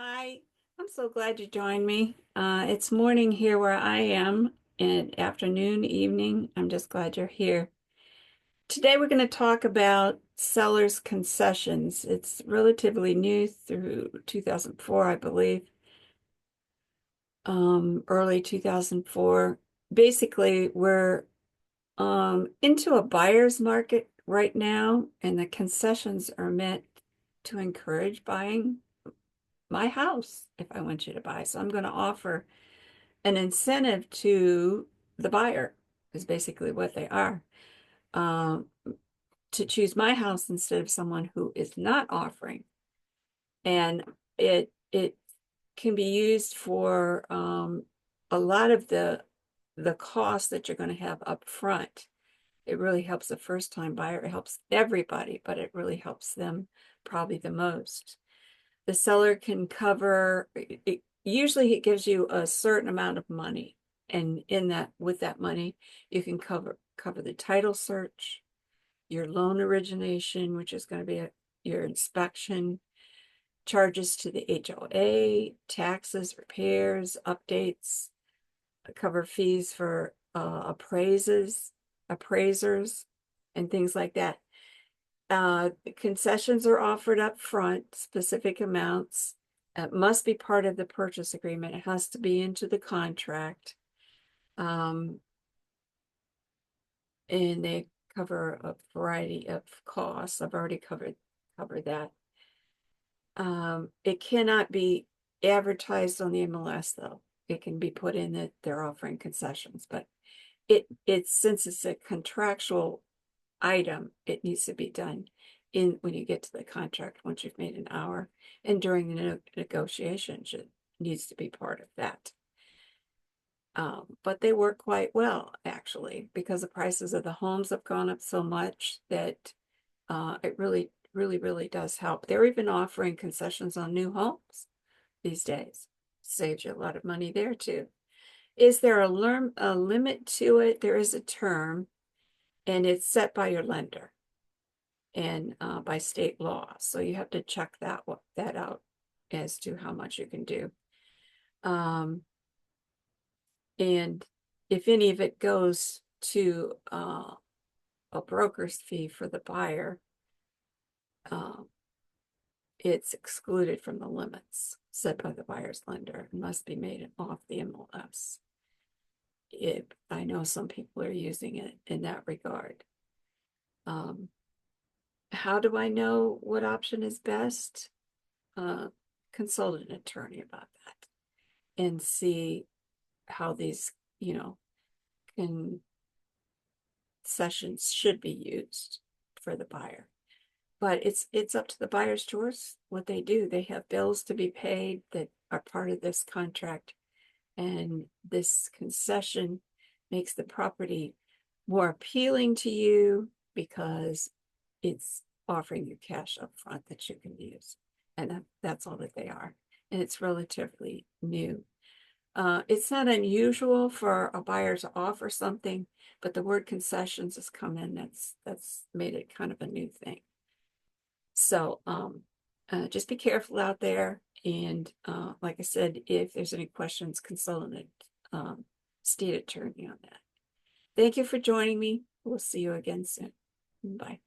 Hi, I'm so glad you joined me. It's morning here where I am, and afternoon, evening. I'm just glad you're here. Today we're going to talk about sellers' concessions. It's relatively new through 2004, I believe, early 2004. Basically, we're into a buyer's market right now, and the concessions are meant to encourage buying my house if I want you to buy. So I'm going to offer an incentive to the buyer is basically what they are, um, to choose my house instead of someone who is not offering. And it can be used for a lot of the costs that you're going to have up front. It really helps the first time buyer. It helps everybody, but it really helps them probably the most. The seller can cover usually it gives you a certain amount of money, and in that with that money you can cover the title search, your loan origination, which is going to be your inspection, charges to the HOA, taxes, repairs, updates, cover fees for appraisers and things like that. Concessions are offered up front, specific amounts. It must be part of the purchase agreement. It has to be into the contract. Um, and they cover a variety of costs. I've already covered that. It cannot be advertised on the MLS though. It can be put in that they're offering concessions, but it's since it's a contractual item, it needs to be done in when you get to the contract once you've made an hour, and during the negotiations it needs to be part of that. But they work quite well actually because the prices of the homes have gone up so much that it really does help. They're even offering concessions on new homes these days. Saves you a lot of money there too. Is there a limit to it? There is a term, and it's set by your lender and by state law. So you have to check that out as to how much you can do. And if any of it goes to a broker's fee for the buyer, um, it's excluded from the limits set by the buyer's lender and must be made off the MLS. I know some people are using it in that regard. Um, how do I know what option is best? Consult an attorney about that and see how these, concessions should be used for the buyer. But it's up to the buyer's choice what they do. They have bills to be paid that are part of this contract, and this concession makes the property more appealing to you because it's offering you cash up front that you can use. And that's all that they are. And it's relatively new. It's not unusual for a buyer to offer something, but the word concessions has come in. That's made it kind of a new thing. So just be careful out there. And like I said, if there's any questions, consult an state attorney on that. Thank you for joining me. We'll see you again soon. Bye.